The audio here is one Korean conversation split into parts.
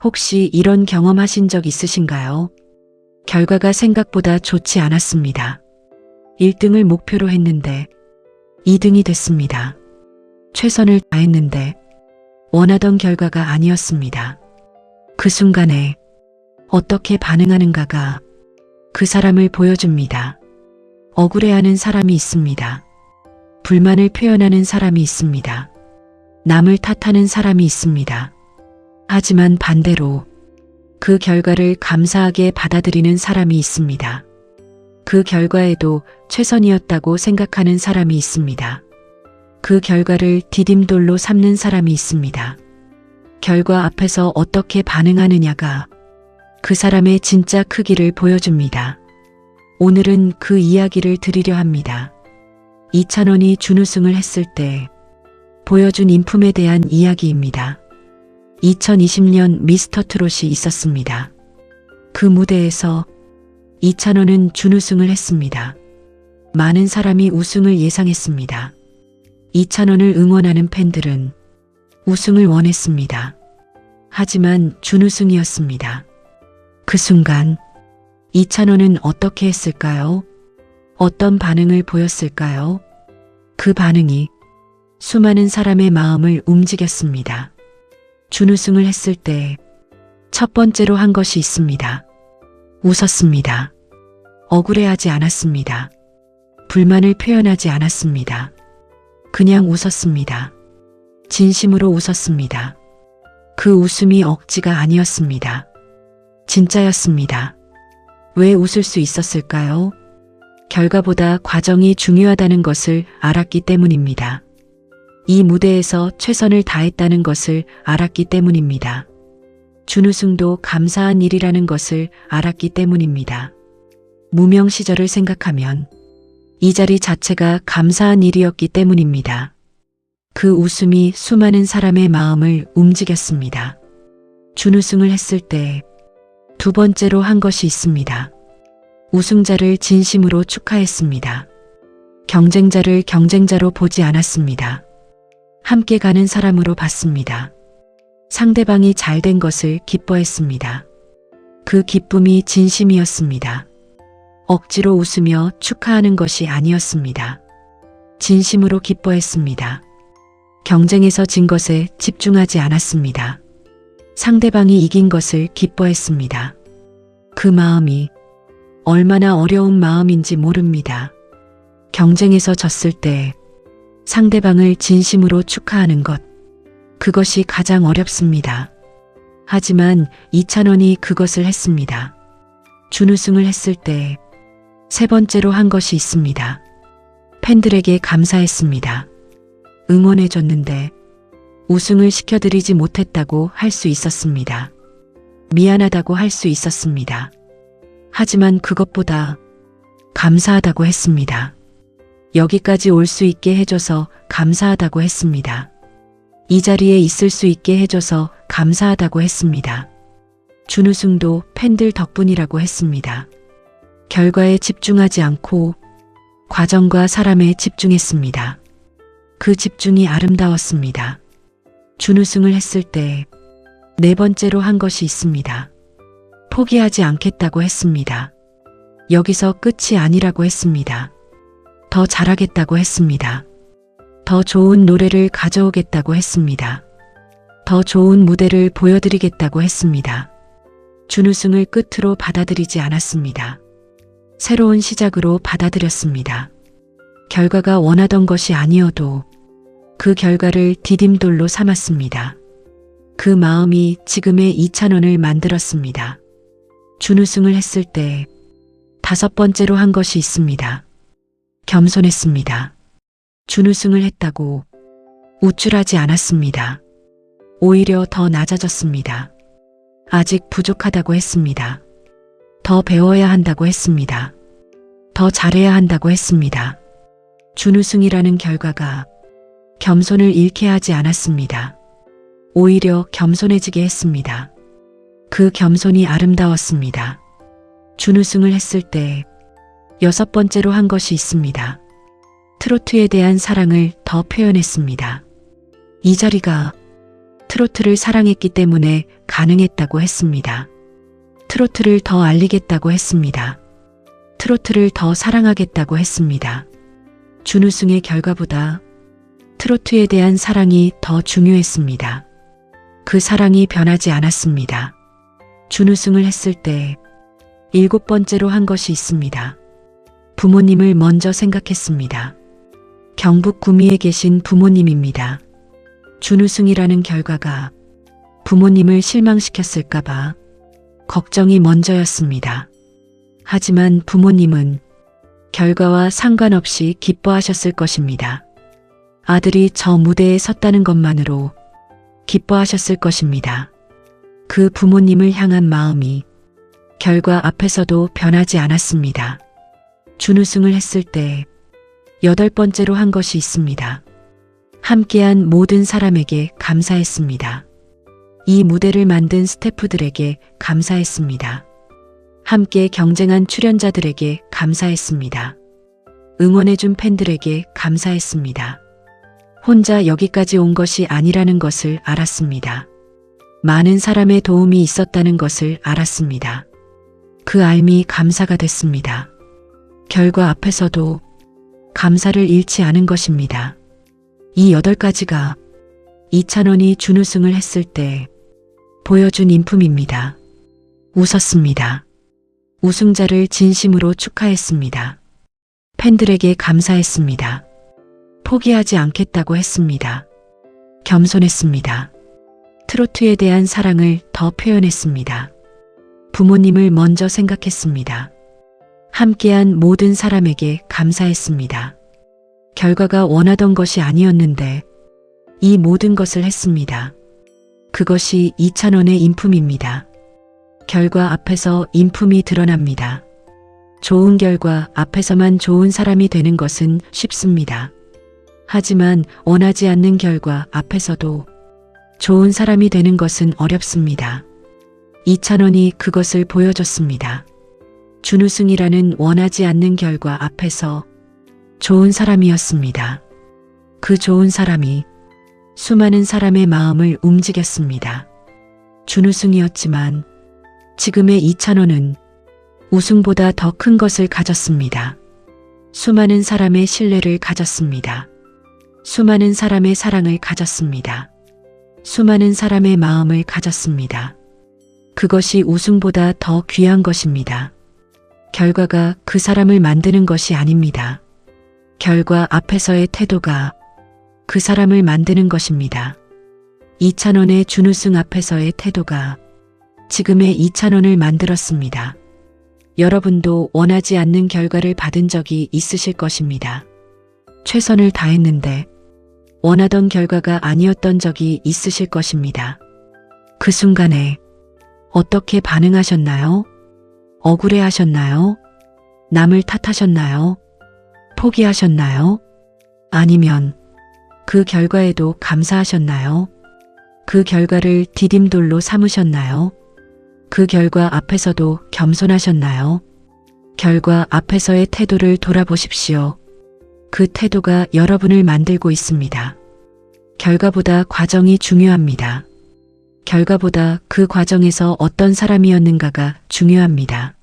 혹시 이런 경험하신 적 있으신가요? 결과가 생각보다 좋지 않았습니다. 1등을 목표로 했는데 2등이 됐습니다. 최선을 다했는데 원하던 결과가 아니었습니다. 그 순간에 어떻게 반응하는가가 그 사람을 보여줍니다. 억울해하는 사람이 있습니다. 불만을 표현하는 사람이 있습니다. 남을 탓하는 사람이 있습니다. 하지만 반대로 그 결과를 감사하게 받아들이는 사람이 있습니다. 그 결과에도 최선이었다고 생각하는 사람이 있습니다. 그 결과를 디딤돌로 삼는 사람이 있습니다. 결과 앞에서 어떻게 반응하느냐가 그 사람의 진짜 크기를 보여줍니다. 오늘은 그 이야기를 드리려 합니다. 이찬원이 준우승을 했을 때 보여준 인품에 대한 이야기입니다. 2020년 미스터 트롯이 있었습니다. 그 무대에서 이찬원은 준우승을 했습니다. 많은 사람이 우승을 예상했습니다. 이찬원을 응원하는 팬들은 우승을 원했습니다. 하지만 준우승이었습니다. 그 순간 이찬원은 어떻게 했을까요? 어떤 반응을 보였을까요? 그 반응이 수많은 사람의 마음을 움직였습니다. 준우승을 했을 때 첫 번째로 한 것이 있습니다. 웃었습니다. 억울해하지 않았습니다. 불만을 표현하지 않았습니다. 그냥 웃었습니다. 진심으로 웃었습니다. 그 웃음이 억지가 아니었습니다. 진짜였습니다. 왜 웃을 수 있었을까요? 결과보다 과정이 중요하다는 것을 알았기 때문입니다. 이 무대에서 최선을 다했다는 것을 알았기 때문입니다. 준우승도 감사한 일이라는 것을 알았기 때문입니다. 무명 시절을 생각하면 이 자리 자체가 감사한 일이었기 때문입니다. 그 웃음이 수많은 사람의 마음을 움직였습니다. 준우승을 했을 때 두 번째로 한 것이 있습니다. 우승자를 진심으로 축하했습니다. 경쟁자를 경쟁자로 보지 않았습니다. 함께 가는 사람으로 봤습니다. 상대방이 잘 된 것을 기뻐했습니다. 그 기쁨이 진심이었습니다. 억지로 웃으며 축하하는 것이 아니었습니다. 진심으로 기뻐했습니다. 경쟁에서 진 것에 집중하지 않았습니다. 상대방이 이긴 것을 기뻐했습니다. 그 마음이 얼마나 어려운 마음인지 모릅니다. 경쟁에서 졌을 때 상대방을 진심으로 축하하는 것, 그것이 가장 어렵습니다. 하지만 이찬원이 그것을 했습니다. 준우승을 했을 때 세 번째로 한 것이 있습니다. 팬들에게 감사했습니다. 응원해줬는데 우승을 시켜드리지 못했다고 할 수 있었습니다. 미안하다고 할 수 있었습니다. 하지만 그것보다 감사하다고 했습니다. 여기까지 올 수 있게 해줘서 감사하다고 했습니다. 이 자리에 있을 수 있게 해줘서 감사하다고 했습니다. 준우승도 팬들 덕분이라고 했습니다. 결과에 집중하지 않고 과정과 사람에 집중했습니다. 그 집중이 아름다웠습니다. 준우승을 했을 때 네 번째로 한 것이 있습니다. 포기하지 않겠다고 했습니다. 여기서 끝이 아니라고 했습니다. 더 잘하겠다고 했습니다. 더 좋은 노래를 가져오겠다고 했습니다. 더 좋은 무대를 보여드리겠다고 했습니다. 준우승을 끝으로 받아들이지 않았습니다. 새로운 시작으로 받아들였습니다. 결과가 원하던 것이 아니어도 그 결과를 디딤돌로 삼았습니다. 그 마음이 지금의 이찬원을 만들었습니다. 준우승을 했을 때 다섯 번째로 한 것이 있습니다. 겸손했습니다. 준우승을 했다고 우쭐하지 않았습니다. 오히려 더 낮아졌습니다. 아직 부족하다고 했습니다. 더 배워야 한다고 했습니다. 더 잘해야 한다고 했습니다. 준우승이라는 결과가 겸손을 잃게 하지 않았습니다. 오히려 겸손해지게 했습니다. 그 겸손이 아름다웠습니다. 준우승을 했을 때 여섯 번째로 한 것이 있습니다. 트로트에 대한 사랑을 더 표현했습니다. 이 자리가 트로트를 사랑했기 때문에 가능했다고 했습니다. 트로트를 더 알리겠다고 했습니다. 트로트를 더 사랑하겠다고 했습니다. 준우승의 결과보다 트로트에 대한 사랑이 더 중요했습니다. 그 사랑이 변하지 않았습니다. 준우승을 했을 때 7번째로 한 것이 있습니다. 부모님을 먼저 생각했습니다. 경북 구미에 계신 부모님입니다. 준우승이라는 결과가 부모님을 실망시켰을까봐 걱정이 먼저였습니다. 하지만 부모님은 결과와 상관없이 기뻐하셨을 것입니다. 아들이 저 무대에 섰다는 것만으로 기뻐하셨을 것입니다. 그 부모님을 향한 마음이 결과 앞에서도 변하지 않았습니다. 준우승을 했을 때 8번째로 한 것이 있습니다. 함께한 모든 사람에게 감사했습니다. 이 무대를 만든 스태프들에게 감사했습니다. 함께 경쟁한 출연자들에게 감사했습니다. 응원해준 팬들에게 감사했습니다. 혼자 여기까지 온 것이 아니라는 것을 알았습니다. 많은 사람의 도움이 있었다는 것을 알았습니다. 그 알미 감사가 됐습니다. 결과 앞에서도 감사를 잃지 않은 것입니다. 이 8가지가 이찬원이 준우승을 했을 때 보여준 인품입니다. 웃었습니다. 우승자를 진심으로 축하했습니다. 팬들에게 감사했습니다. 포기하지 않겠다고 했습니다. 겸손했습니다. 트로트에 대한 사랑을 더 표현했습니다. 부모님을 먼저 생각했습니다. 함께한 모든 사람에게 감사했습니다. 결과가 원하던 것이 아니었는데 이 모든 것을 했습니다. 그것이 이찬원의 인품입니다. 결과 앞에서 인품이 드러납니다. 좋은 결과 앞에서만 좋은 사람이 되는 것은 쉽습니다. 하지만 원하지 않는 결과 앞에서도 좋은 사람이 되는 것은 어렵습니다. 이찬원이 그것을 보여줬습니다. 준우승이라는 원하지 않는 결과 앞에서 좋은 사람이었습니다. 그 좋은 사람이 수많은 사람의 마음을 움직였습니다. 준우승이었지만 지금의 이찬원은 우승보다 더 큰 것을 가졌습니다. 수많은 사람의 신뢰를 가졌습니다. 수많은 사람의 사랑을 가졌습니다. 수많은 사람의 마음을 가졌습니다. 그것이 우승보다 더 귀한 것입니다. 결과가 그 사람을 만드는 것이 아닙니다. 결과 앞에서의 태도가 그 사람을 만드는 것입니다. 이찬원의 준우승 앞에서의 태도가 지금의 이찬원을 만들었습니다. 여러분도 원하지 않는 결과를 받은 적이 있으실 것입니다. 최선을 다했는데 원하던 결과가 아니었던 적이 있으실 것입니다. 그 순간에 어떻게 반응하셨나요? 억울해하셨나요? 남을 탓하셨나요? 포기하셨나요? 아니면 그 결과에도 감사하셨나요? 그 결과를 디딤돌로 삼으셨나요? 그 결과 앞에서도 겸손하셨나요? 결과 앞에서의 태도를 돌아보십시오. 그 태도가 여러분을 만들고 있습니다. 결과보다 과정이 중요합니다. 결과보다 그 과정에서 어떤 사람이었는가가 중요합니다.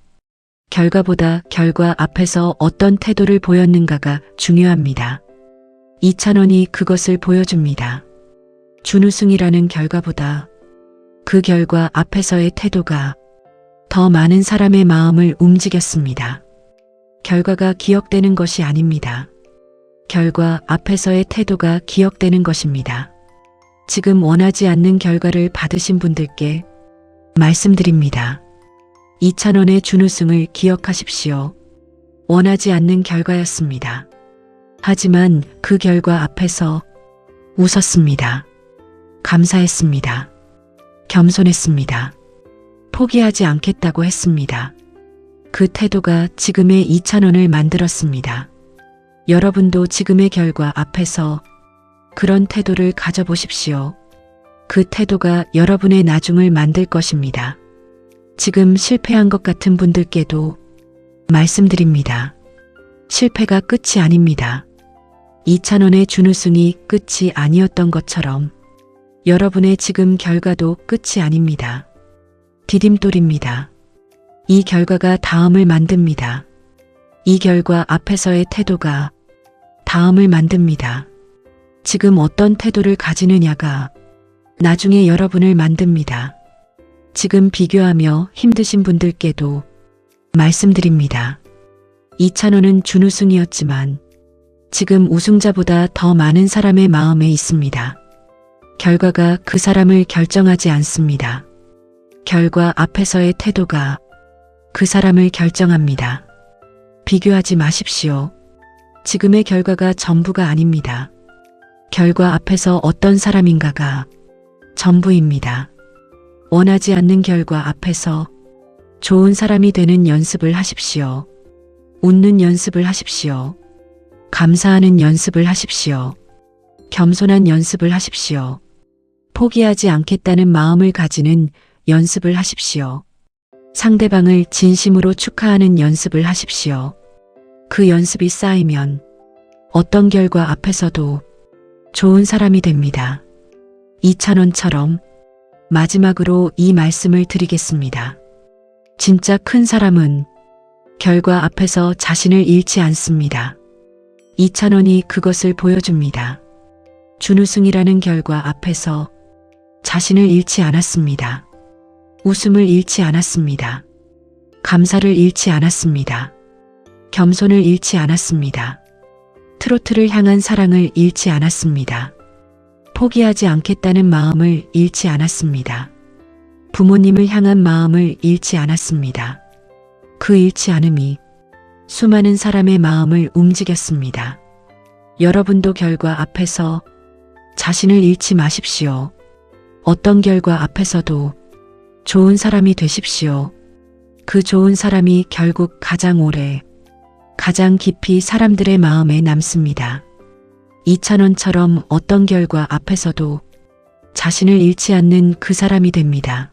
결과보다 결과 앞에서 어떤 태도를 보였는가가 중요합니다. 이찬원이 그것을 보여줍니다. 준우승이라는 결과보다 그 결과 앞에서의 태도가 더 많은 사람의 마음을 움직였습니다. 결과가 기억되는 것이 아닙니다. 결과 앞에서의 태도가 기억되는 것입니다. 지금 원하지 않는 결과를 받으신 분들께 말씀드립니다. 이찬원의 준우승을 기억하십시오. 원하지 않는 결과였습니다. 하지만 그 결과 앞에서 웃었습니다. 감사했습니다. 겸손했습니다. 포기하지 않겠다고 했습니다. 그 태도가 지금의 이찬원을 만들었습니다. 여러분도 지금의 결과 앞에서 그런 태도를 가져보십시오. 그 태도가 여러분의 나중을 만들 것입니다. 지금 실패한 것 같은 분들께도 말씀드립니다. 실패가 끝이 아닙니다. 이찬원의 준우승이 끝이 아니었던 것처럼 여러분의 지금 결과도 끝이 아닙니다. 디딤돌입니다. 이 결과가 다음을 만듭니다. 이 결과 앞에서의 태도가 다음을 만듭니다. 지금 어떤 태도를 가지느냐가 나중에 여러분을 만듭니다. 지금 비교하며 힘드신 분들께도 말씀드립니다. 이찬원은 준우승이었지만 지금 우승자보다 더 많은 사람의 마음에 있습니다. 결과가 그 사람을 결정하지 않습니다. 결과 앞에서의 태도가 그 사람을 결정합니다. 비교하지 마십시오. 지금의 결과가 전부가 아닙니다. 결과 앞에서 어떤 사람인가가 전부입니다. 원하지 않는 결과 앞에서 좋은 사람이 되는 연습을 하십시오. 웃는 연습을 하십시오. 감사하는 연습을 하십시오. 겸손한 연습을 하십시오. 포기하지 않겠다는 마음을 가지는 연습을 하십시오. 상대방을 진심으로 축하하는 연습을 하십시오. 그 연습이 쌓이면 어떤 결과 앞에서도 좋은 사람이 됩니다. 이찬원처럼 마지막으로 이 말씀을 드리겠습니다. 진짜 큰 사람은 결과 앞에서 자신을 잃지 않습니다. 이찬원이 그것을 보여줍니다. 준우승이라는 결과 앞에서 자신을 잃지 않았습니다. 웃음을 잃지 않았습니다. 감사를 잃지 않았습니다. 겸손을 잃지 않았습니다. 트로트를 향한 사랑을 잃지 않았습니다. 포기하지 않겠다는 마음을 잃지 않았습니다. 부모님을 향한 마음을 잃지 않았습니다. 그 잃지 않음이 수많은 사람의 마음을 움직였습니다. 여러분도 결과 앞에서 자신을 잃지 마십시오. 어떤 결과 앞에서도 좋은 사람이 되십시오. 그 좋은 사람이 결국 가장 오래, 가장 깊이 사람들의 마음에 남습니다. 이찬원처럼 어떤 결과 앞에서도 자신을 잃지 않는 그 사람이 됩니다.